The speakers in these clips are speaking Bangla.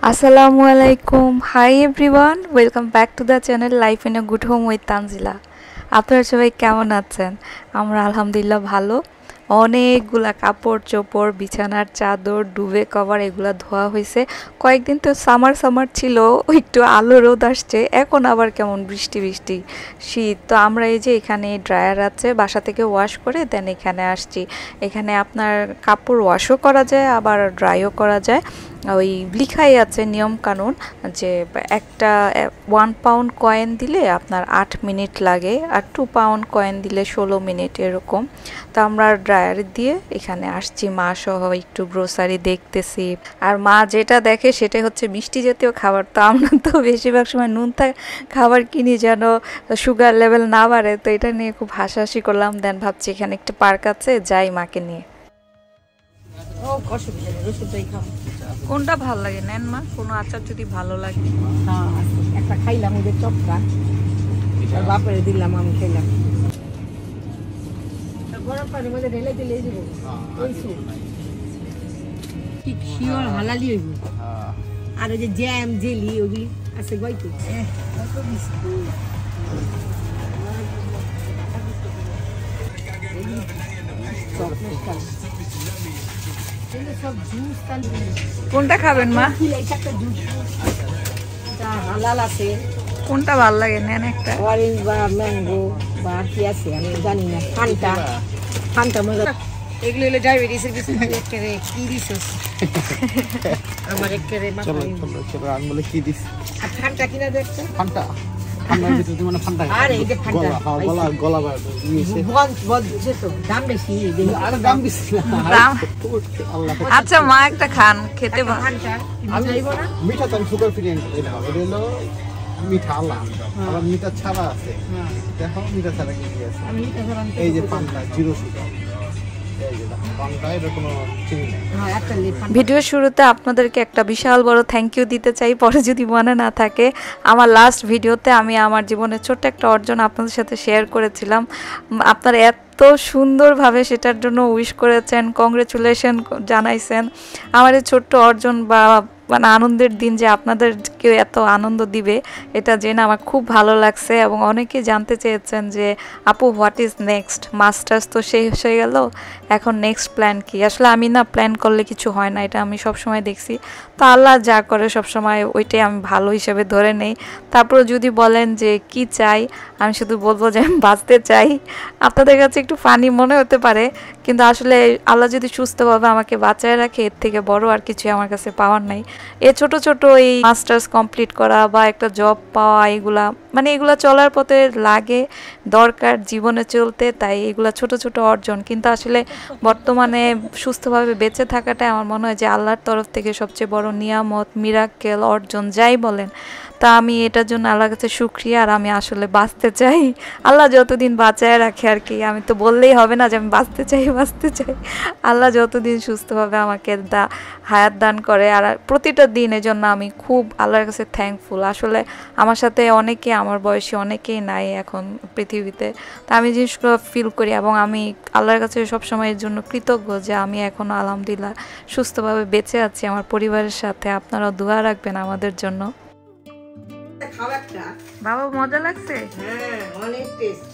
Assalamualaikum. Hi everyone, welcome back to the channel Life in a Good Home with Tanzila. আপনারা সবাই কেমন আছেন? আমরা আলহামদুলিল্লাহ ভালো। অনেকগুলা কাপড় চোপড়, বিছানার চাদর, ডুবে কভার এগুলা ধোয়া হয়েছে। কয়েকদিন তো সামার ছিল, একটু আলো রোদ আসছে, এখন আবার কেমন বৃষ্টি শীত। তো আমরা এই যে এখানে ড্রায়ার আছে, বাসা থেকে ওয়াশ করে দেন এখানে আসছি। এখানে আপনার কাপড় ওয়াশও করা যায়, আবার ড্রাইও করা যায়। ওই লিখাই আছে নিয়ম কানুন যে একটা 1 পাউন্ড কয়েন দিলে আপনার 8 মিনিট লাগে, আর 2 পাউন্ড কয়েন দিলে 16 মিনিট এরকম। তো আমরা ড্রায়ার দিয়ে এখানে আসছি, মা সহ একটু গ্রোসারি দেখতেছি। আর মা যেটা দেখে সেটাই হচ্ছে মিষ্টি জাতীয় খাবার। তো আমরা তো বেশিরভাগ সময় নুন খাবার কিনি যেন সুগার লেভেল না বাড়ে। তো এটা নিয়ে খুব হাসাহাসি করলাম। দেন ভাবছি এখানে একটা পার্ক আছে, যাই মাকে নিয়ে। কোনটা ভালো লাগে নেন মা, কোনো আচার যদি ভালো লাগে। একটা খাইলাম ওদের চপকা, আর বাপরে দিলাম, আমি খাইলাম। গরম পানির মধ্যে ঢেলে দিলে দেবো ওই সুপ ঠিক শিওর হালালি হইব। আর ওই যে জ্যাম জেলি ওগুলি আছে গইতো কত বিস্কুট। কোনটা খাবেন মা? হালাল আছে, কোনটা ভালো লাগে নেন একটা। অরেঞ্জ বা ম্যাঙ্গো বা কি আছে আমি জানি না। ফান্টা মজা। এগুলো হলো ডায়াবেটিসের বিস্কুট। একেবারে কি দিস আমার একেবারে মাথা। চলো আমি বলে কি দিস। আর ফান্টা কিনা দেখছো? ফান্টা ফান্টার ভিতরে তুমি মানে ফান্টা। আরে এই যে ফান্টা গলা নিয়েছে। বল তো দাম বেশি। আরে দাম বেশি না। দাম আল্লাহ। আচ্ছা মা একটা খান, খেতে ভালো। ফান্টা আমি চাইবো না। মিঠা তো সুগার ফ্রি এটা হলো মিঠা আলা, আবার মিঠা ছাড়া আছে। দেখো মিঠা ছাড়া কি আছে। আমি মিঠা ছাড়া এই যে ফান্টা জিরো সুগার, এই যে ফান্টা এর কোনো চিনি নেই। হ্যাঁ একটা ভিডিওর শুরুতে আপনাদেরকে একটা বিশাল বড় থ্যাংক ইউ দিতে চাই, পরে যদি মনে না থাকে। আমার লাস্ট ভিডিওতে আমি আমার জীবনের ছোট্ট একটা অর্জন আপনাদের সাথে শেয়ার করেছিলাম। আপনারা এত সুন্দরভাবে সেটার জন্য উইশ করেছেন, কংগ্রেচুলেশন জানাইছেন। আমার এই ছোট্ট অর্জন বা মানে আনন্দের দিন যে আপনাদের কেউ এত আনন্দ দিবে, এটা জেনে আমার খুব ভালো লাগছে। এবং অনেকেই জানতে চেয়েছেন যে আপু হোয়াট ইজ নেক্সট, মাস্টার্স তো শেষ হয়ে গেল, এখন নেক্সট প্ল্যান কি? আসলে আমি না প্ল্যান করলে কিছু হয় না, এটা আমি সবসময় দেখছি। তো আল্লাহ যা করে সবসময় ওইটাই আমি ভালো হিসেবে ধরে নেই। তারপরে যদি বলেন যে কি চাই, আমি শুধু বলবো যে আমি বাঁচতে চাই। আপনাদের কাছে একটু ফানি মনে হতে পারে, কিন্তু আসলে আল্লাহ যদি সুস্থভাবে আমাকে বাঁচায় রাখে, এর থেকে বড় আর কিছু আমার কাছে পাওয়ার নাই। ছোট ছোট এই মাস্টার্স কমপ্লিট করা বা একটা জব পাওয়া, এগুলা মানে এগুলা চলার পথে লাগে, দরকার জীবনে চলতে, তাই এগুলা ছোট ছোট অর্জন। কিন্তু আসলে বর্তমানে সুস্থভাবে বেঁচে থাকাটাই আমার মনে হয় যে আল্লাহর তরফ থেকে সবচেয়ে বড় নিয়ামত, মিরাক্কেল, অর্জন যাই বলেন। তা আমি এটার জন্য আল্লাহর কাছে শুকরিয়া। আর আমি আসলে বাঁচতে চাই, আল্লাহ যতদিন বাঁচায় রাখে আর কি। আমি তো বললেই হবে না যে আমি বাঁচতে চাই। আল্লাহ যতদিন সুস্থভাবে আমাকে হায়াত দান করে, আর প্রতিটা দিনের জন্য আমি খুব আল্লাহর কাছে থ্যাঙ্কফুল। আসলে আমার সাথে অনেকে, আমার বয়সী অনেকেই নাই এখন পৃথিবীতে। তা আমি জিনিসগুলো ফিল করি এবং আমি আল্লাহর কাছে সবসময় এর জন্য কৃতজ্ঞ যে আমি এখনও আলহামদুলিল্লাহ সুস্থভাবে বেঁচে আছি আমার পরিবারের সাথে। আপনারাও দোয়া রাখবেন আমাদের জন্য। বাবা মজা লাগছে? হ্যাঁ অনেক টেস্ট।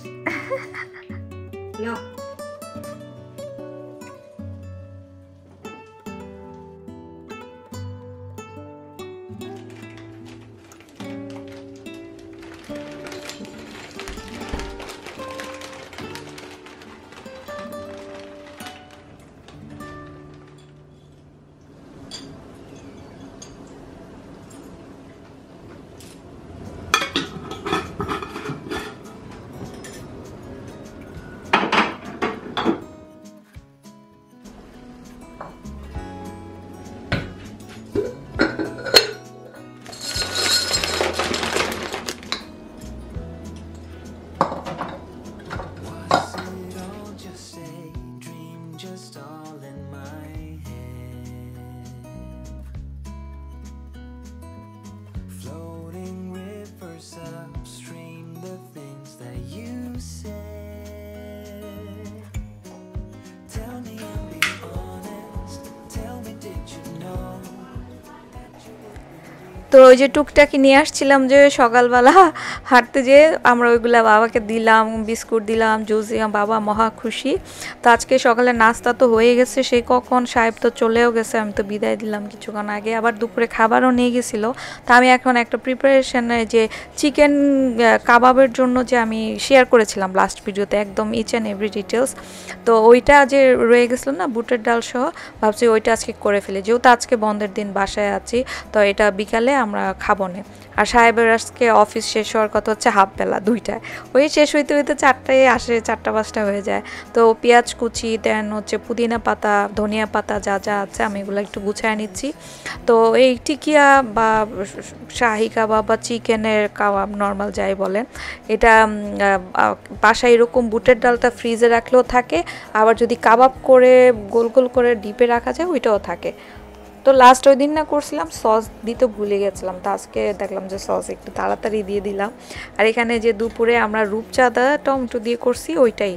তো ওই যে টুকটাকি নিয়ে আসছিলাম যে সকালবেলা হাঁটতে যেয়ে আমরা ওইগুলা বাবাকে দিলাম, বিস্কুট দিলাম, জুস দিলাম, বাবা মহা খুশি। তো আজকে সকালে নাস্তা তো হয়ে গেছে, সেই কখন সাহেব তো চলেও গেছে, আমি তো বিদায় দিলাম কিছুক্ষণ আগে। আবার দুপুরে খাবারও নিয়ে গেছিলো। তো আমি এখন একটা প্রিপারেশনে যে চিকেন কাবাবের জন্য যে আমি শেয়ার করেছিলাম লাস্ট ভিডিওতে একদম ইচ অ্যান্ড এভরি ডিটেলস, তো ওইটা যে রয়ে গেছিলো না বুটের ডাল সহ, ভাবছি ওইটা আজকে করে ফেলি, যেহেতু আজকে বন্ধের দিন বাসায় আছি। তো এটা বিকালে আমরা খাবো না। আর সাহেবের আজকে অফিস শেষ হওয়ার কথা হচ্ছে হাফ বেলা 2টায়, ওই শেষ হইতে হইতে 4টায় আসে, 4টা-5টা হয়ে যায়। তো পেঁয়াজ কুচি দেন হচ্ছে পুদিনা পাতা, ধনিয়া পাতা যা যা আছে আমি এগুলো একটু গুছায় নিচ্ছি। তো এই টিকিয়া বা শাহি কাবাব বা চিকেনের কাবাব নর্মাল যাই বলেন, এটা বাসায় এরকম বুটের ডালটা ফ্রিজে রাখলেও থাকে, আবার যদি কাবাব করে গোল গোল করে ডিপে রাখা যায় ওইটাও থাকে। তো লাস্ট ওই দিন না করছিলাম সস দিতে ভুলে গেছিলাম, তো আজকে দেখলাম যে সস একটু তাড়াতাড়ি দিয়ে দিলাম। আর এখানে যে দুপুরে আমরা রূপচাঁদা টমেটো দিয়ে করছি ওইটাই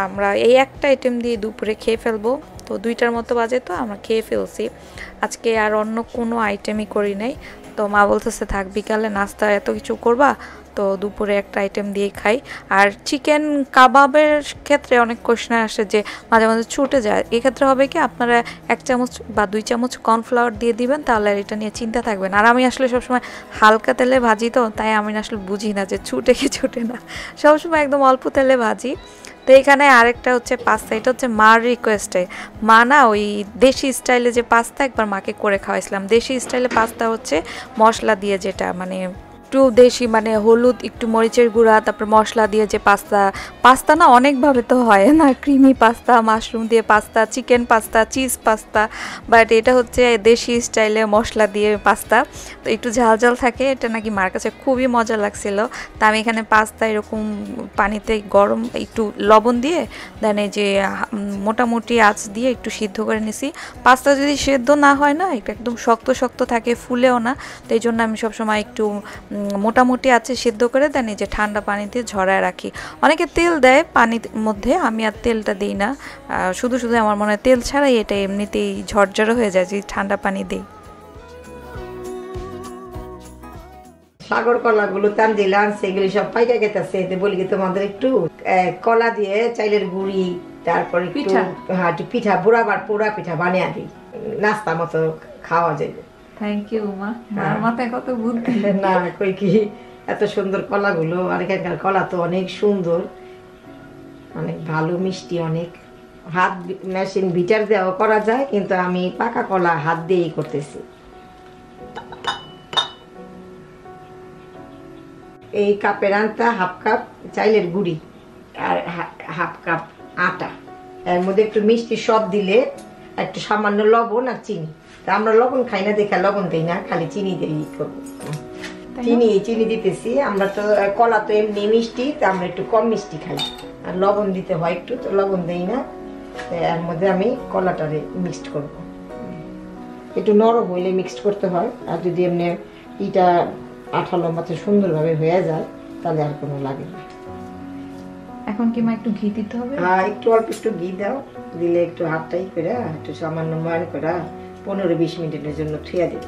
আমরা এই একটা আইটেম দিয়ে দুপুরে খেয়ে ফেলবো। তো 2টার মতো বাজে, তো আমরা খেয়ে ফেলছি আজকে, আর অন্য কোনো আইটেমই করি নাই। তো মা বলতেছে থাক বিকালে নাস্তা এত কিছু করবা, তো দুপুরে একটা আইটেম দিয়ে খাই। আর চিকেন কাবাবের ক্ষেত্রে অনেক কোশ্চেন আসে যে মাঝে মাঝে ছুটে যায়, এক্ষেত্রে হবে কি আপনারা 1 চামচ বা 2 চামচ কর্নফ্লাওয়ার দিয়ে দিবেন, তাহলে এটা নিয়ে চিন্তা থাকবেন। আর আমি আসলে সবসময় হালকা তেলে ভাজি, তো তাই আমি আসলে বুঝি না যে ছুটে কি ছুটে না, সবসময় একদম অল্প তেলে ভাজি। তো এখানে আরেকটা হচ্ছে পাস্তা, এটা হচ্ছে মার রিকোয়েস্টে। মা না ওই দেশি স্টাইলে যে পাস্তা একবার মাকে করে খাওয়াইছিলাম, দেশি স্টাইলে পাস্তা হচ্ছে মশলা দিয়ে, যেটা মানে একটু দেশি মানে হলুদ একটু মরিচের গুঁড়া তারপর মশলা দিয়ে যে পাস্তা না অনেকভাবে তো হয় না, ক্রিমি পাস্তা, মাশরুম দিয়ে pasta, chicken pasta, cheese pasta, but এটা হচ্ছে দেশি স্টাইলে মশলা দিয়ে পাস্তা। তো একটু ঝাল ঝাল থাকে, এটা নাকি মার কাছে খুবই মজা লাগছিল। তা আমি এখানে পাস্তা এরকম পানিতে গরম একটু লবণ দিয়ে দেন এই যে মোটামুটি আঁচ দিয়ে একটু সিদ্ধ করে নিছি। পাস্তা যদি সিদ্ধ না হয় না, এটা একদম শক্ত শক্ত থাকে, ফুলেও না, তো এই জন্য আমি সবসময় একটু মোটামুটি আছে সিদ্ধ করে দেন এই যে ঠান্ডা পানি দিয়ে ঝরায় রাখি। অনেকে তেল দেয় পানির মধ্যে, আমি আর তেলটা দিই না, শুধু শুধু আমার মনে হয় তেল ছাড়াই এটা এমনিতেই ঝরঝরে হয়ে যায় যদি ঠান্ডা পানি দিই। সাগর কলাগুলো তানজিলা আনছে, এগুলি সব পাইকা গেছে, বলি কি তোমাদের একটু কলা দিয়ে চাইলের গুড়ি, তারপর একটু পিঠা পোড়া পিঠা বানিয়ে দিই, নাস্তা মতো খাওয়া যাবে। থ্যাংক ইউ মা, আমার মাথায় কত বুদ্ধি। না কই কি এত সুন্দর কলাগুলো, আর এখানকার কলা তো অনেক সুন্দর, অনেক ভালো মিষ্টি, অনেক হাত মেশিন বিটার দেওয়া করা যায়, কিন্তু আমি পাকা কলা হাত দিয়েই করতেছি। এই কাপের আনতা হাফ কাপ চাইলের গুঁড়ি আর হাফ কাপ আটা, এর মধ্যে একটু মিষ্টি সব দিলে, একটু সামান্য লবণ আর চিনি। তা আমরা লবণ খাই না দেখে লবণ দিই না, খালি চিনি দিয়ে করবো। চিনি দিতেছি, আমরা তো কলা তো এমনি মিষ্টি, তা আমরা একটু কম মিষ্টি খাই, আর লবণ দিতে হয় একটু, তো লবণ দিই না। এর মধ্যে আমি কলাটারে মিক্সড করব, একটু নরম হইলে মিক্সড করতে হয়, আর যদি এমনি ইটা আঠালো মতো সুন্দরভাবে হয়ে যায় তাহলে আর কোনো লাগে না। এখন কি মা একটু ঘি দিতে হবে? হ্যাঁ, একটু অল্প একটু ঘি দাও, দিলে একটু হাতটাই করে একটু সামান্য ময়ান করে 15-20 মিনিটের জন্য থুয়া দিবে।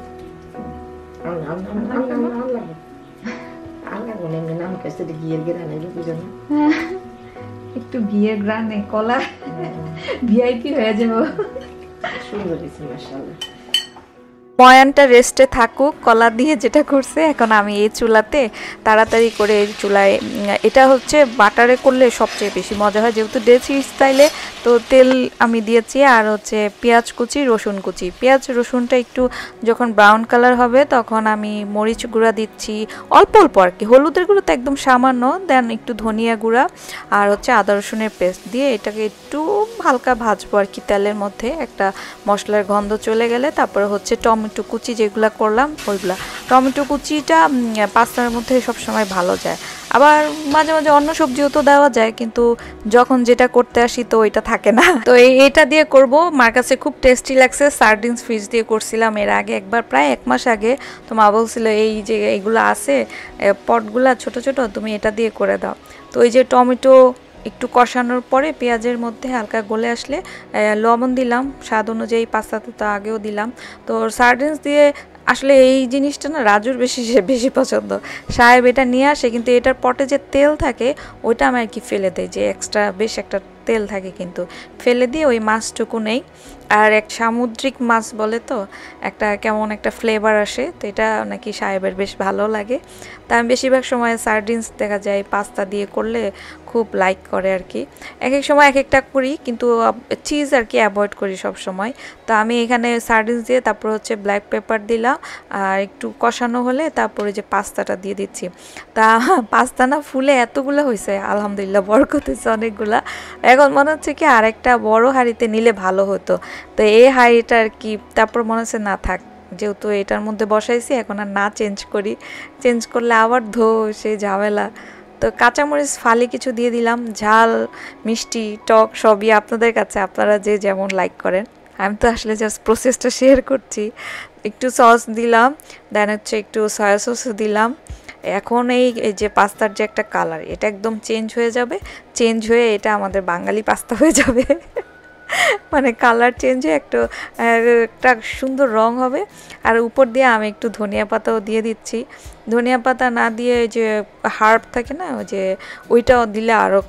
একটু ঘিয়ের গ্রানে কলা ভিআইপি হয়ে যাব। সুন্দর হয়েছে মাশাআল্লাহ। ময়ানটা রেস্টে থাকুক, কলা দিয়ে যেটা করছে। এখন আমি এই চুলাতে তাড়াতাড়ি করে এই চুলায়, এটা হচ্ছে বাটারে করলে সবচেয়ে বেশি মজা হয়, যেহেতু দেশি স্টাইলে। তো তেল আমি দিয়েছি, আর হচ্ছে পেঁয়াজ কুচি, রসুন কুচি। পেঁয়াজ রসুনটা একটু যখন ব্রাউন কালার হবে তখন আমি মরিচ গুঁড়া দিচ্ছি অল্প অল্প আর কি, হলুদের গুঁড়ো তো একদম সামান্য, দেন একটু ধনিয়া গুঁড়া আর হচ্ছে আদা রসুনের পেস্ট দিয়ে এটাকে একটু হালকা ভাজবো আর কি তেলের মধ্যে। একটা মশলার গন্ধ চলে গেলে তারপরে হচ্ছে টমেটো কুচি যেগুলা করলাম ওইগুলা। টমেটো কুচিটা পাস্তার মধ্যে সবসময় ভালো যায়, আবার মাঝে মাঝে অন্য সবজিও তো দেওয়া যায়, কিন্তু যখন যেটা করতে আসি তো ওইটা থাকে না। তো এটা দিয়ে করব, মার কাছে খুব টেস্টি লাগছে। সার্ডিনস ফিশ দিয়ে করছিলাম এর আগে একবার, প্রায় 1 মাস আগে। তো মা বলছিল এই যে এইগুলো আছে পটগুলা ছোট ছোট, তুমি এটা দিয়ে করে দাও। তো এই যে টমেটো একটু কষানোর পরে পেঁয়াজের মধ্যে হালকা গলে আসলে লবণ দিলাম স্বাদ অনুযায়ী, পাস্তাতে তো আগেও দিলাম। তো সার্ডিনস দিয়ে আসলে এই জিনিসটা না রাজুর বেশি পছন্দ। সাহেব এটা নিয়ে আসে, কিন্তু এটার পটে যে তেল থাকে ওইটা আমি আর কি ফেলে দেয়, যে এক্সট্রা বেশ একটা তেল থাকে, কিন্তু ফেলে দিয়ে ওই মাছটুকু নেই। আর এক সামুদ্রিক মাছ বলে তো একটা কেমন একটা ফ্লেভার আসে, তো এটা নাকি সাহেবের বেশ ভালো লাগে। তা আমি বেশিরভাগ সময় সার্ডিনস দেখা যায় পাস্তা দিয়ে করলে খুব লাইক করে আর কি। এক এক সময় এক একটা করি, কিন্তু চিজ আর কি অ্যাভয়েড করি সব সময়। তো আমি এখানে সার্ডিনস দিয়ে তারপর হচ্ছে ব্ল্যাক পেপার দিলাম, আর একটু কষানো হলে তারপরে যে পাস্তাটা দিয়ে দিচ্ছি। তা পাস্তা না ফুলে এতগুলো হয়েছে, আলহামদুলিল্লাহ বরকত হয়েছে অনেকগুলা। এখন মনে হচ্ছে কি আরেকটা বড় হাঁড়িতে নিলে ভালো হতো। তো এই হাঁড়িটা আর কি তারপর মনে হচ্ছে না থাক, যেহেতু এটার মধ্যে বসাইছি এখন আর না চেঞ্জ করলে আবার সেই ঝামেলা। তো কাঁচামরিচ ফালি কিছু দিয়ে দিলাম, ঝাল মিষ্টি টক সবই আপনাদের কাছে, আপনারা যে যেমন লাইক করেন। আমি তো আসলে জাস্ট প্রসেসটা শেয়ার করছি। একটু সস দিলাম, দেন হচ্ছে একটু সয়া সসও দিলাম। এখন এই যে পাস্তার যে একটা কালার, এটা একদম চেঞ্জ হয়ে এটা আমাদের বাঙালি পাস্তা হয়ে যাবে। মানে কালার চেঞ্জ হয়ে একটা সুন্দর রং হবে। আর উপর দিয়ে আমি একটু ধনিয়া পাতাও দিয়ে দিচ্ছি। ধনিয়া পাতা না দিয়ে যে হার্ব থাকে না, ওই যে ওইটাও দিলে আরও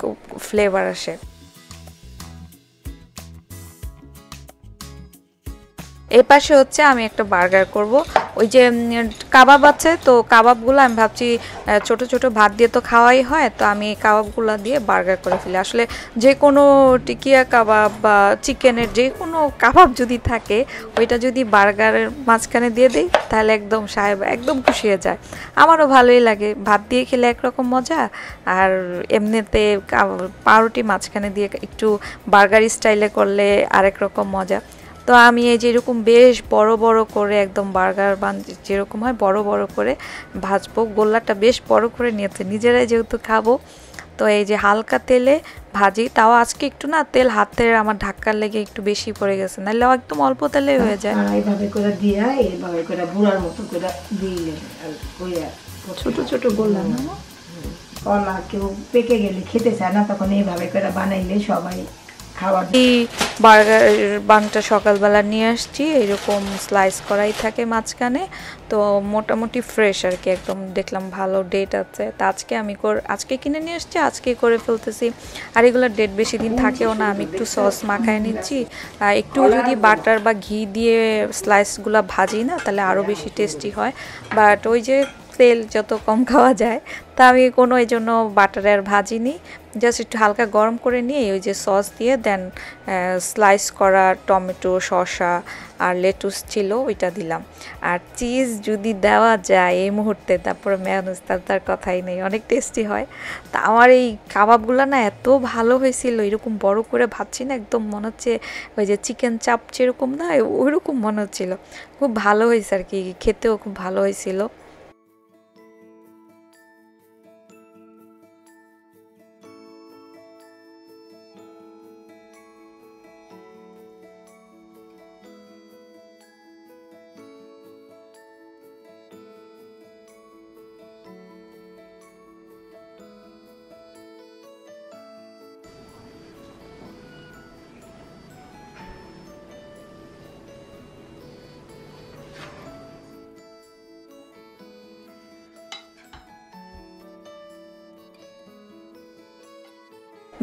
ফ্লেভার আসে। এই পাশে হচ্ছে আমি একটা বার্গার করব। ওই যে কাবাব আছে, তো কাবাবগুলো আমি ভাবছি ছোট ছোট ভাত দিয়ে তো খাওয়াই হয়, তো আমি এই কাবাবগুলো দিয়ে বার্গার করে ফেলি। আসলে যে কোনো টিকিয়া কাবাব বা চিকেনের যে কোনো কাবাব যদি থাকে, ওইটা যদি বার্গারের মাঝখানে দিয়ে দিই তাহলে একদম সাহেব একদম খুশি হয়ে যায়। আমারও ভালোই লাগে, ভাত দিয়ে খেলে একরকম মজা, আর এমনিতে পাউরুটি মাঝখানে দিয়ে একটু বার্গার স্টাইলে করলে আরেক রকম মজা। তো আমি এই যেরকম বেশ বড় বড় করে একদম বার্গার বান যেরকম হয় বড় বড় করে ভাজবো, গোল্লাটা বেশ বড় করে নিয়েছে, নিজেরাই যেহেতু খাবো। তো এই যে হালকা তেলে ভাজি, তাও আজকে একটু না তেল হাতের আমার ধাক্কার লেগে একটু বেশি পড়ে গেছে, নাহলে একদম অল্প তেলে হয়ে যায়। এইভাবে করে দিয়া এইভাবে করে বুড়ার মতো করে দিলে ছোট ছোট গোল্লা না, কলা কেউ পেকে গেলে খেতে চায় না, তখন এইভাবে করে বানাইলে সবাই খাওয়ার। এই বার্গার বানটা সকালবেলা নিয়ে আসছি, এরকম স্লাইস করাই থাকে মাঝখানে, তো মোটামুটি ফ্রেশ আর কি, একদম দেখলাম ভালো ডেট আছে। তা আজকে কিনে নিয়ে আসছি, আজকে করে ফেলতেছি। আর এগুলোর ডেট বেশি দিন থাকেও না। আমি একটু সস মাখায় নিচ্ছি, একটু যদি বাটার বা ঘি দিয়ে স্লাইসগুলো ভাজি না, তাহলে আরও বেশি টেস্টি হয়। বাট ওই যে তেল যত কম খাওয়া যায়, তা আমি এই জন্য বাটারে আর ভাজিনি, জাস্ট একটু হালকা গরম করে নিয়ে ওই যে সস দিয়ে দেন স্লাইস করা টমেটো শসা আর লেটুস ছিল ওইটা দিলাম। আর চিজ যদি দেওয়া যায় এই মুহূর্তে, তারপরে মেয়োনিজ, তার কথাই নেই, অনেক টেস্টি হয়। তা আমার এই কাবাবগুলো না এত ভালো হয়েছিল, এরকম বড় করে ভাবছি না, একদম মনে হচ্ছে ওই যে চিকেন চাপ যেরকম না ওইরকম মনে হচ্ছিল। খুব ভালো হয়েছে আর কি, খেতেও খুব ভালো হয়েছিল।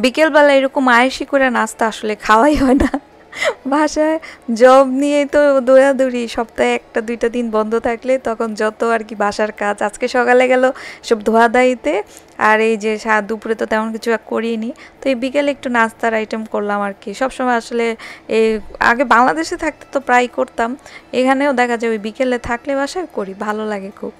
বিকেলবেলা এরকম আয়েসি করে নাস্তা আসলে খাওয়াই হয় না। বাসায় জব নিয়ে তো দৌড়াদৌড়ি, সপ্তাহে 1-2 দিন বন্ধ থাকলে তখন যত আর কি বাসার কাজ। আজকে সকালে গেল সব ধোয়াধাইতে, আর এই যে দুপুরে তো তেমন কিছু করিনি, তো এই বিকেলে একটু নাস্তার আইটেম করলাম আর কি। সবসময় আসলে এই আগে বাংলাদেশে থাকতে তো প্রায় করতাম, এখানেও দেখা যায় ওই বিকেলে থাকলে বাসায় করি, ভালো লাগে খুব।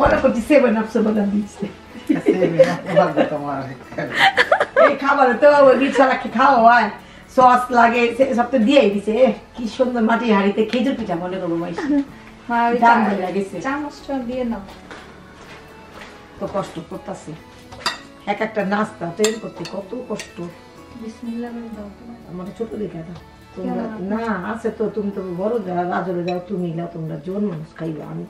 মনে করছি 7 আপ বলে দিচ্ছে এই খাবার তো রিক্সালা খাওয়া হয়, সস লাগে সব তো দিয়েই দিছে। কি সুন্দর মাটির হাঁড়িতে খেজুর পিঠা মনে করবো চামচটা দিয়ে নাও। তো কষ্ট করতেছে এক একটা নাস্তা তৈরি করতে, কত কষ্ট। আমার ছোট দেখে দাও তোমরা, না আছে তো, তুমি তো বড় যাও, রাজরে যাও, তুমি যাও, তোমরা জোর মানুষ খাইবে। আমি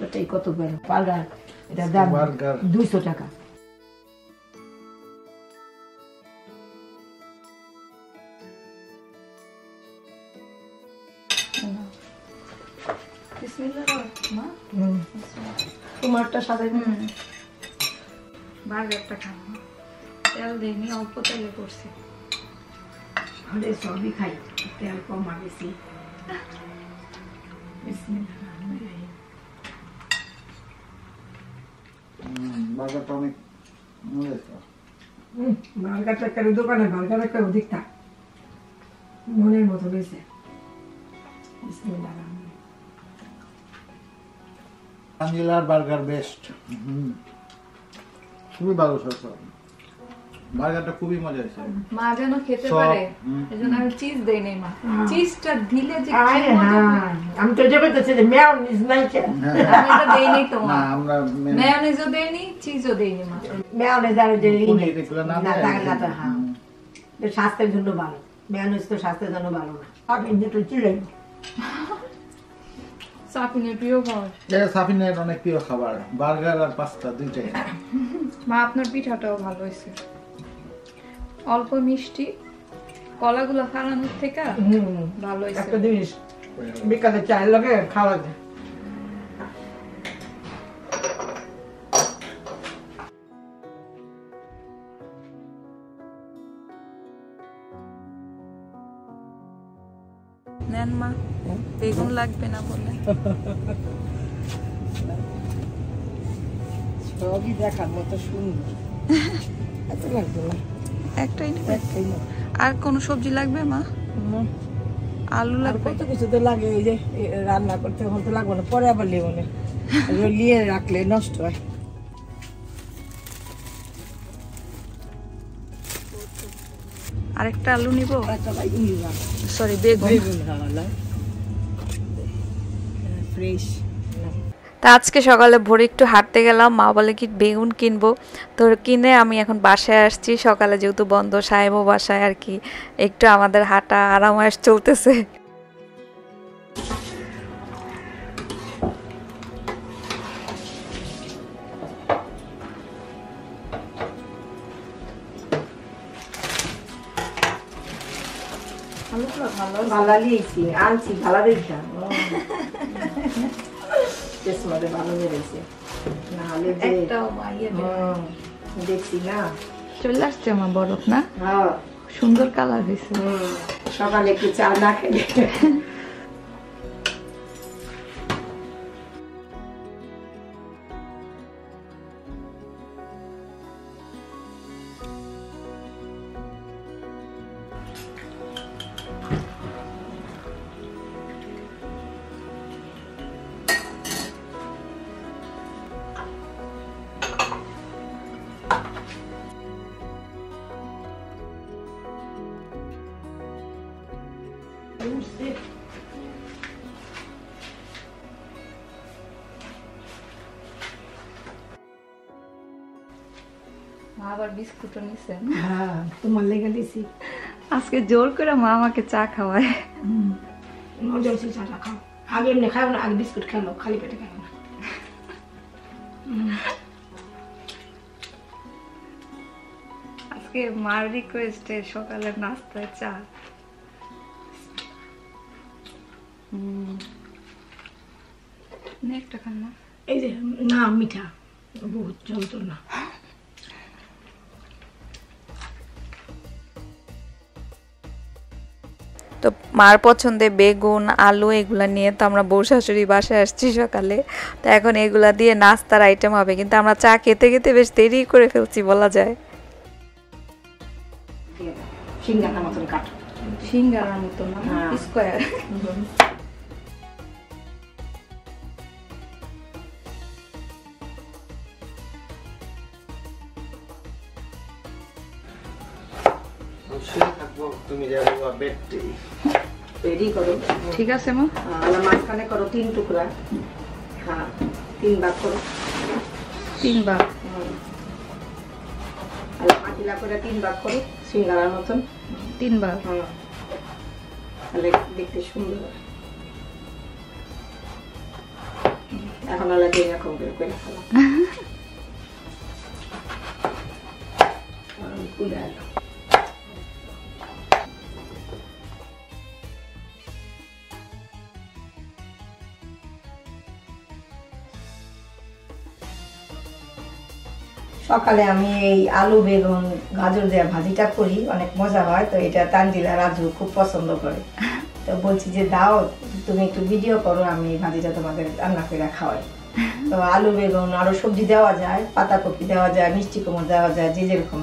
ওটাই কত বড় বার্গার, এটা দাম বার্গার 200 টাকা। তোমারটা সাজাই বার্গারটা খাবো, তেল দিইনি, অল্প তেলে করছি। আমাদের সবই খাই, তেল কম আর বেশি। বার্গারটা অনেক মজা। বার্গারটা কেন দোকানে বার্গার একটা অধিক থাক মনের মতো রয়েছে। আঞ্জেলার বার্গার বেস্ট, খুবই ভালো সস। বার্গারটা খুবই মজা হয়েছে। মা যেন খেতে পারে এজন্য আমি চিজ দেই নাই মা। চিজটা দিলে যে আমি তো যাবে তো ছেলে মেয়োনিজ নাই কেন, আমি এটা দেই নাই তো মা। না আমরা মেয়োনিজও দেইনি, চিজও দেইনি মা। মেয়োনিজ আর যে পনির এগুলো না না দেয়। থাকে না তো, হ্যাঁ এটা স্বাস্থ্যের জন্য ভালো। মেয়োনিজ তো স্বাস্থ্যের জন্য ভালো না। আপনি যেটা চিলেন সাফিনের প্রিয় খাবার। এটা সাফিনের অনেক প্রিয় খাবার, বার্গার আর পাস্তা দুইটাই। মা আপনার পিঠাটাও ভালো হয়েছে, অল্প মিষ্টি, কলাগুলো ফালানোর থেকে ভালো হয়েছে। একটা জিনিস বিকালে চায়ের লগে খাওয়া যায়। নেন মা, বেগুন লাগবে না বলে। সবই দেখার মতো সুন্দর, এত লাগবে না, একটাই নেবে? একটাই না। আর কোনো সবজি লাগবে মা? আলু আর লাগবে? কত কিছু তো লাগে, এই যে রান্না করতে এখন তো লাগবে না, পরে আবার লিয়ে মনে লিয়ে রাখলে নষ্ট হয়। আরেকটা আলু নিব, সরি বেগুন বেগুন। ফ্রেশ। তা আজকে সকালে ভোরে একটু হাঁটতে গেলাম, মা বলে কি বেগুন কিনবো, তো কিনে আমি এখন বাসায় আসছি। সকালে যেহেতু বন্ধ, সাহেবও বাসায়, আর কি একটু আমাদের হাঁটা আরামায়েশ চলতেছে। ভালো লিয়েছি, আনছি ভালো দেখা ভালো বেড়েছে, না হলে যে দেখছি না চলে আসছে আমার বরফ না, হ্যাঁ সুন্দর কালার হয়েছে। সকালে একটু চা না খেলে মা আবার বিস্কুটও নিছেন। হ্যাঁ তোমার লেগে দিছি, আজকে জোর করে মা আমাকে চা খাওয়ায়। মজা হয়েছে চাটা খাও। আগে এমনি খাও না, আগে বিস্কুট খেলো, খালি পেটে খাও না। আজকে মার রিকোয়েস্টে সকালের নাস্তায় চা। একটা খান না, এই যে না মিঠা বহুত যন্ত্রণা। তো মার পছন্দে বেগুন আলু এগুলা নিয়ে তো আমরা বউ শাশুড়ি বাসায় আসছি সকালে, তো এখন এগুলা দিয়ে নাস্তার আইটেম হবে, কিন্তু আমরা চা খেতে খেতে বেশ দেরি করে ফেলছি বলা যায়। সিঙ্গাটার মতন কাটো, সিঙ্গারার মতো না, স্কয়ার। রেডি করো, ঠিক আছে মা। মাঝখানে করো 3 টুকরা, হ্যাঁ 3 ভাগ করো, 3 ভাগ। আর পাতিলা করে 3 ভাগ করো, সিঙ্গারার মতন 3 ভাগ। হ্যাঁ তাহলে দেখতে সুন্দর। এখন লাগে এরকম করে করে ফেলা কুলে আলো সকালে আমি এই আলু বেগুন গাজর দেওয়া ভাজিটা করি, অনেক মজা হয়। তো এটা তানজিলা রাজু খুব পছন্দ করে, তো বলছি যে দাও তুমি একটু ভিডিও করো, আমি ভাজিটা তোমাদের রান্না করে খাওয়াই। তো আলু বেগুন আরো সবজি দেওয়া যায়, পাতাকপি দেওয়া যায়, মিষ্টি কুমড় দেওয়া যায়, যে যেরকম।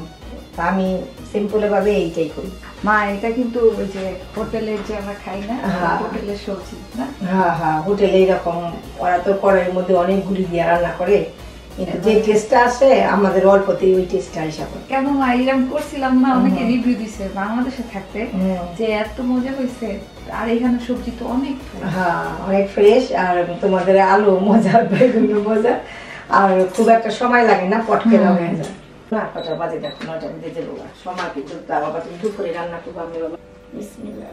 তা আমি সিম্পল ভাবে এইটাই করি। মা এটা কিন্তু ওই যে হোটেলের যে আমরা খাই না, হোটেলের সবজি না? হ্যাঁ হ্যাঁ, হোটেলে এরকম ওরা তো কড়াইয়ের মধ্যে অনেকগুলি দিয়ে রান্না করে, কিন্তু যে টেস্টটা আসে আমাদের অল্পতেই ওই টেস্টটা হিসাবে। কেন মা এরকম করছিলাম না, অনেকে রিভিউ দিছে বাংলাদেশে থাকতে যে এত মজা হয়েছে, আর এখানে সবজি তো অনেক হ্যাঁ অনেক ফ্রেশ, আর তোমাদের আলু মজা, বেগুন মজা, আর খুব একটা সময় লাগে না, পটকে হয়ে যায়। না কটা বাজে দেখো, 9টা বেজে যাবো, সময় কিন্তু বাবা তুমি দুপুরে রান্না করবো, আমি বাবা বিসমিল্লাহ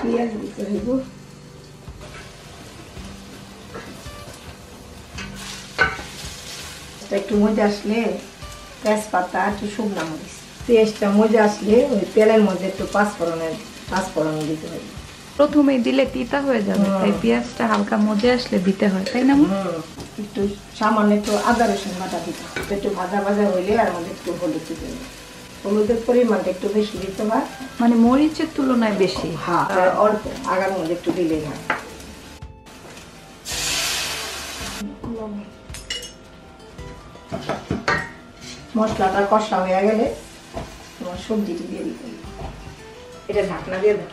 পেঁয়াজ দিতে হইব। একটু মজা আসলে তেজপাতা, একটু শুকনো মরিচ, পেঁয়াজটা মজা আসলে ওই তেলের মধ্যে একটু পাঁচফোড়ন দিতে হবে। প্রথমেই দিলে তিতা হয়ে যাবে, তাই পেঁয়াজটা হালকা মজে আসলে দিতে হয়, তাই না? একটু সামান্য একটু আদা রসুন বাটা দিতে হবে, একটু ভাজা ভাজা হইলে আর মধ্যে একটু হলুদ দিতে হবে। হলুদের পরিমাণটা একটু বেশি দিতে হয়, মানে মরিচের তুলনায় বেশি। হ্যাঁ অল্প, আগার মধ্যে একটু দিলেই হয়। মশলাটা কষা হয়ে গেলে তোমার সবজিটি দিয়ে দিতে হবে, এটা ঢাকনা দিয়ে দাও,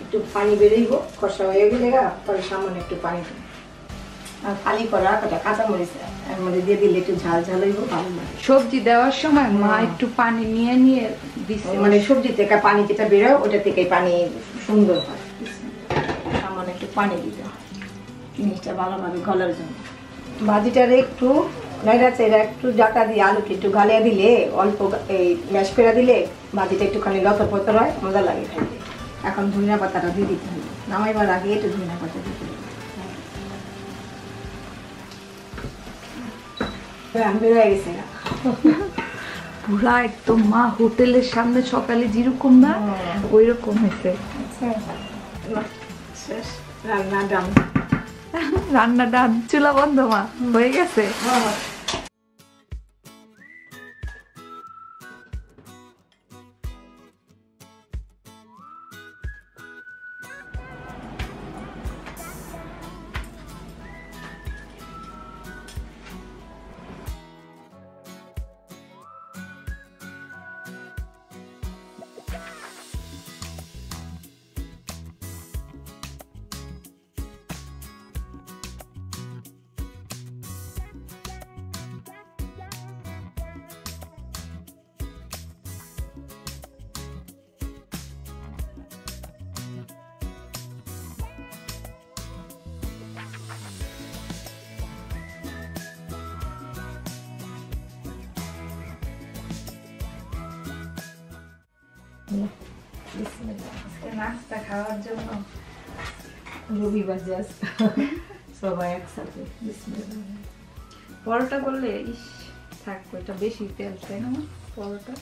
একটু পানি বেরিয়েব, কষা হয়ে গেলে পরে সামান্য একটু পানি দেবো, আর ফালি করা কটা কাঁচামরিচ এর মধ্যে দিয়ে দিলে একটু ঝাল ঝাল হইব, ভালো লাগে। সবজি দেওয়ার সময় মা একটু পানি নিয়ে নিয়ে দিচ্ছে, মানে সবজি থেকে পানি যেটা বেরোয় ওটা থেকে পানি সুন্দর হয়, সামান্য একটু পানি দিতে হয় জিনিসটা ভালোভাবে গলার জন্য। ভাজিটার একটু নাইড়াচাড়া একটু জাটা দিয়ে আলুকে একটু গালিয়ে দিলে, অল্প এই ম্যাশ করে দিলে ভাজিটা একটুখানি লতর পতর হয়, মজা লাগে খাইতে। এখন ধনিয়া পাতাটা দিয়ে দিতে হবে, নামাইবার আগে একটু ধনিয়া পাতা দিতে হবে। বেরোয় গেছে না পুরা একদম মা হোটেলের সামনে সকালে যেরকম না ওই রকম হয়েছে। রান্না ডান, রান্না ডান, চুলা বন্ধ মা, হয়ে গেছে। নাস্তা খাওয়ার জন্য রবিবার যাস সবাই একসাথে। পরোটা করলে ইস থাক, ওইটা বেশি তেল, তাই না? পরোটা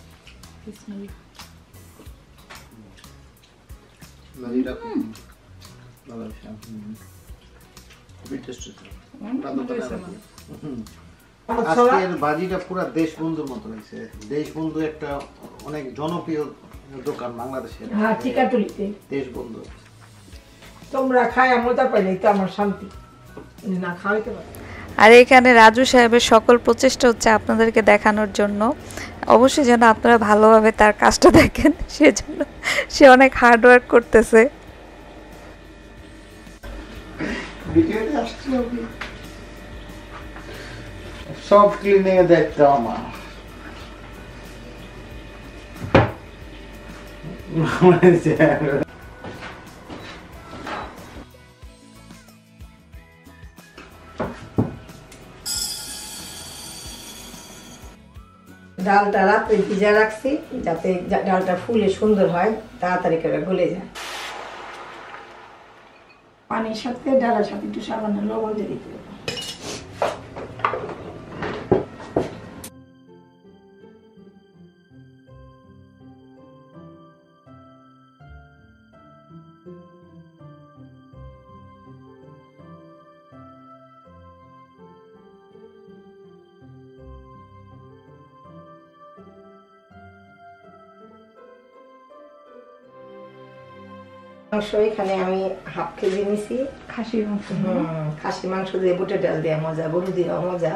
আজকের ভাজিটা পুরা দেশবন্ধুর মতো হয়েছে। দেশবন্ধু একটা অনেক জনপ্রিয় দোকান বাংলাদেশের, হ্যাঁ টিকাটুলিতে দেশবন্ধু। তোমরা খায় মজা পাইলে তো আমার শান্তি, না খাওয়াইতে পারে। আর এখানে রাজু সাহেবের সকল প্রচেষ্টা হচ্ছে আপনাদেরকে দেখানোর জন্য, অবশ্যই যেন আপনারা ভালোভাবে তার কাজটা দেখেন, সেজন্য সে অনেক হার্ড ওয়ার্ক করতেছে। সব ক্লিনিং এর দায়িত্ব আমার। ডালটা রাত্রে ভিজা রাখছি যাতে ডালটা ফুলে সুন্দর হয়, তাড়াতাড়ি করে গলে যায়। পানির সাথে ডালের সাথে একটু সামান্য লবণ দিয়ে দিতে হবে। মাংস এখানে আমি হাফ কেজি নিছি খাসির মাংস। খাসি মাংস দিয়ে বুটের ডাল দেওয়া মজা, গরু দেওয়া মজা।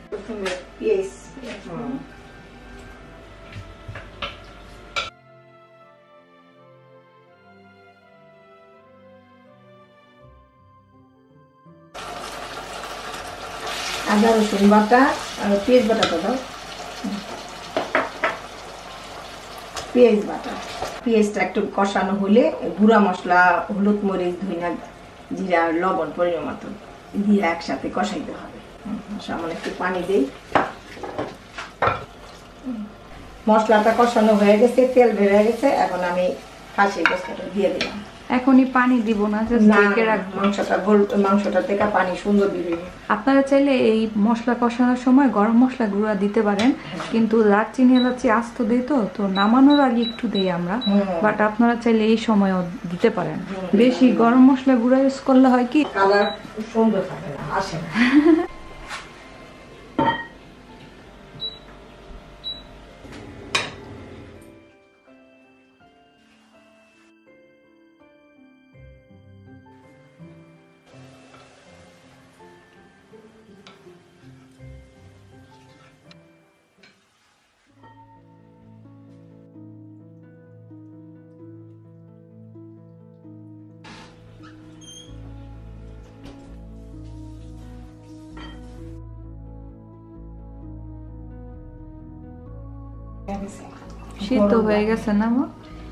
প্রথমে পেঁয়াজ, আদা রসুন বাটা আর পেঁয়াজ বাটাটা দাও। পেঁয়াজ বাটা, পেঁয়াজটা একটু কষানো হলে গুঁড়া মশলা, হলুদ, মরিচ, ধনিয়া, জিরা, লবণ পরিমাণ মতো দিয়ে একসাথে কষাইতে হবে। সামান্য একটু পানি দিই। মশলাটা কষানো হয়ে গেছে, তেল বেড়ে গেছে, এখন আমি খাসির গোশতটা দিয়ে দিলাম। এখনই পানি দিব না, জাস্ট ঢেকে রাখবো। মাংসটা থেকে পানি সুন্দর বেরোবে। আপনারা চাইলে এই মশলা কষানোর সময় গরম মশলা গুঁড়া দিতে পারেন, কিন্তু দারচিনি এলাচি আস্ত দেই তো নামানোর আগে একটু দেই আমরা, বাট আপনারা চাইলে এই সময়ও দিতে পারেন। বেশি গরম মশলা গুঁড়া ইউজ করলে হয় কি কালার সুন্দর থাকে না, আসে না। সিদ্ধ হয়ে গেছে না মা?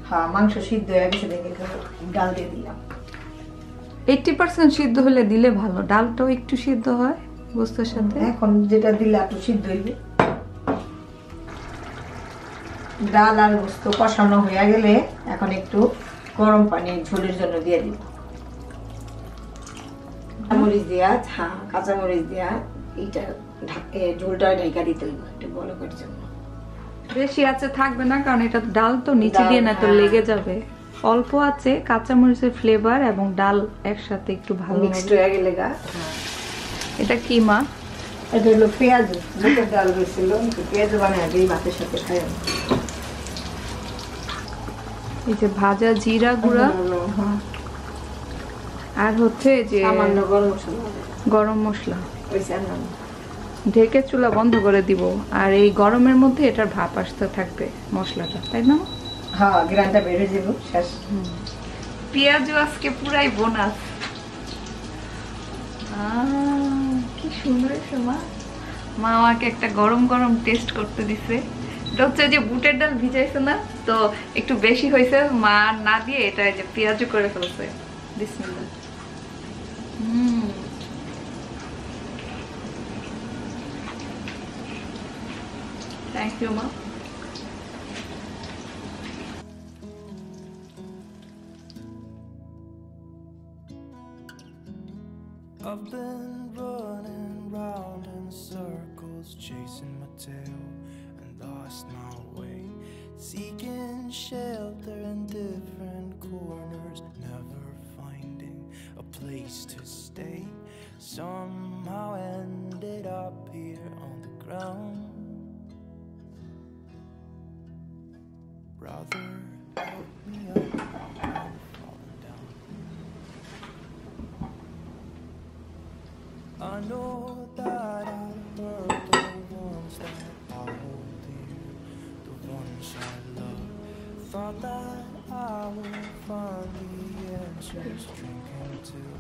হ্যাঁ, মাংস সিদ্ধ হয়ে গেছে, দেখে ডাল দিয়ে দিলাম। 80% সিদ্ধ হলে দিলে ভালো, ডালটাও একটু সিদ্ধ হয় গোশতের সাথে। এখন যেটা দিলে একটু সিদ্ধ হইবে। ডাল আর গোশত কষানো হয়ে গেলে এখন একটু গরম পানি ঝোলের জন্য দিয়ে দিব। মরিচ দিয়া, হ্যাঁ কাঁচামরিচ দিয়া এইটা ঝোলটা ঢাকা দিতে হইব একটু বড় করার জন্য। বেশি আছে থাকবে না, কারণ এটা ডাল তো নিচে দিয়ে না তো লেগে যাবে। অল্প আছে কাঁচামরিচের ফ্লেভার এবং ডাল একসাথে একটু ভালো মিক্সড হয়ে গেলে গা। এটা কি মা? এটা হলো পেঁয়াজ, বুটের ডাল রয়েছিল, পেঁয়াজ বানায় আগে ভাতের সাথে খাই। এই যে ভাজা জিরা গুঁড়া আর হচ্ছে যে সামান্য গরম মশলা। ঢেকে চুলা বন্ধ করে দিব, আর এই গরমের মধ্যে এটার ভাপ আসতে থাকবে মশলাটা, তাই না? হ্যাঁ, গ্রানটা বের হয়ে যাবে শেষ। পেঁয়াজও আজকে পুরাই বোনাস। কি সুন্দর মা, মা আমাকে একটা গরম গরম টেস্ট করতে দিছে। এটা হচ্ছে যে বুটের ডাল ভিজাইছে না তো একটু বেশি হয়েছে, মা না দিয়ে এটা যে পেঁয়াজও করে ফেলছে। বিসমিল্লাহ। থ্যাংক ইউ মা। I've been running round in circles, chasing my tail and lost my way, seeking shelter in different corners, never finding a place to stay. Somehow ended up here on the ground. Brother, help me up, I'm falling down. I know that I hurt the ones that I hold dear, the ones I love. Thought that I would find the answers, drinking till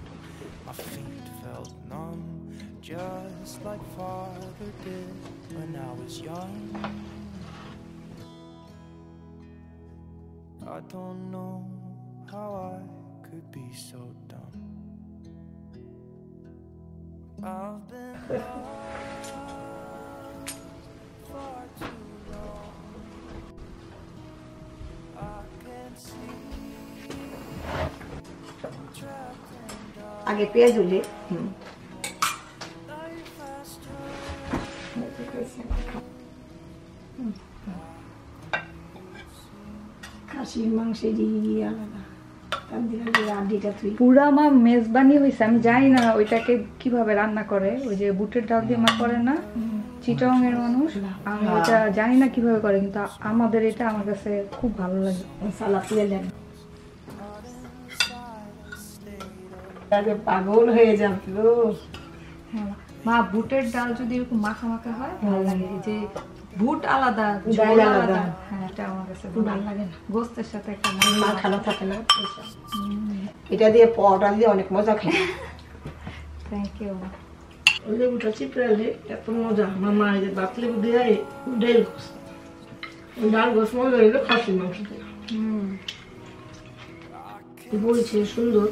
my feet felt numb, just like Father did when I was young. I don't know how I could be so dumb. I've been far too long. I আগে পেঁয়াজ হলে খাসির মাংসেরই আলাদা পুরা মা মেজবানি হয়েছে। আমি জানি না ওইটাকে কিভাবে রান্না করে, ওই যে বুটের ডাল দিয়ে মা করে না চিটং এর মানুষ, আমি ওটা জানি না কিভাবে করে, কিন্তু আমাদের এটা আমার কাছে খুব ভালো লাগে। পাগল হয়ে যাবো মা বুটের ডাল যদি এরকম মাখা মাখা হয় ভালো লাগে, যে বুট আলাদা ডাল আলাদা। হ্যাঁ এটা আমার কাছে ভালো লাগে না, গোস্তের সাথে একটা মাখানো থাকে না। এটা দিয়ে পরোটা দিয়ে অনেক মজা খাই। Thank you. লেবুটা চিপড়ালে এত মজা। আমার মা এই যে বাত লেবু দিয়ে ডাল গোস, ডাল গোস মজা হইলো খাসির মাংস দিয়ে বলছে সুন্দর।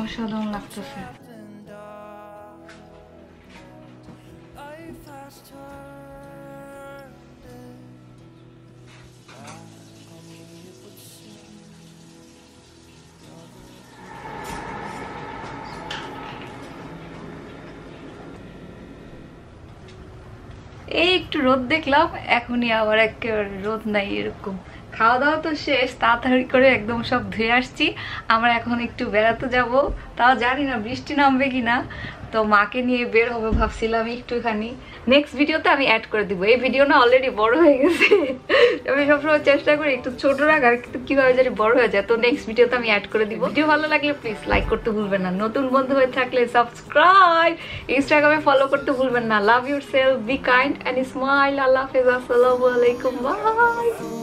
অসাধারণ লাগতেছে। এই একটু রোদ দেখলাম, এখনই আবার একেবারে রোদ নাই এরকম। খাওয়া দাওয়া তো শেষ, তাড়াতাড়ি করে একদম সব ধুয়ে আসছি। আমরা এখন একটু বেড়াতে যাব, তাও জানি না বৃষ্টি নামবে কিনা, তো মাকে নিয়ে বের হবে ভাবছিলাম একটুখানি। নেক্সট ভিডিওতে আমি অ্যাড করে দিব। এই ভিডিও না অলরেডি বড় হয়ে গেছে, আমি সবসময় চেষ্টা করি একটু ছোট রাখার, কিন্তু কিভাবে জানি বড় হয়ে যায়। তো নেক্সট ভিডিওতে আমি অ্যাড করে দিব। ভিডিও ভালো লাগলে প্লিজ লাইক করতে ভুলবেন না, নতুন বন্ধু হয়ে থাকলে সাবস্ক্রাইব, ইনস্টাগ্রামে ফলো করতে ভুলবেন না। Love yourself, be kind and smile. আল্লাহ হাফেজ, আসসালামু আলাইকুম, বাই।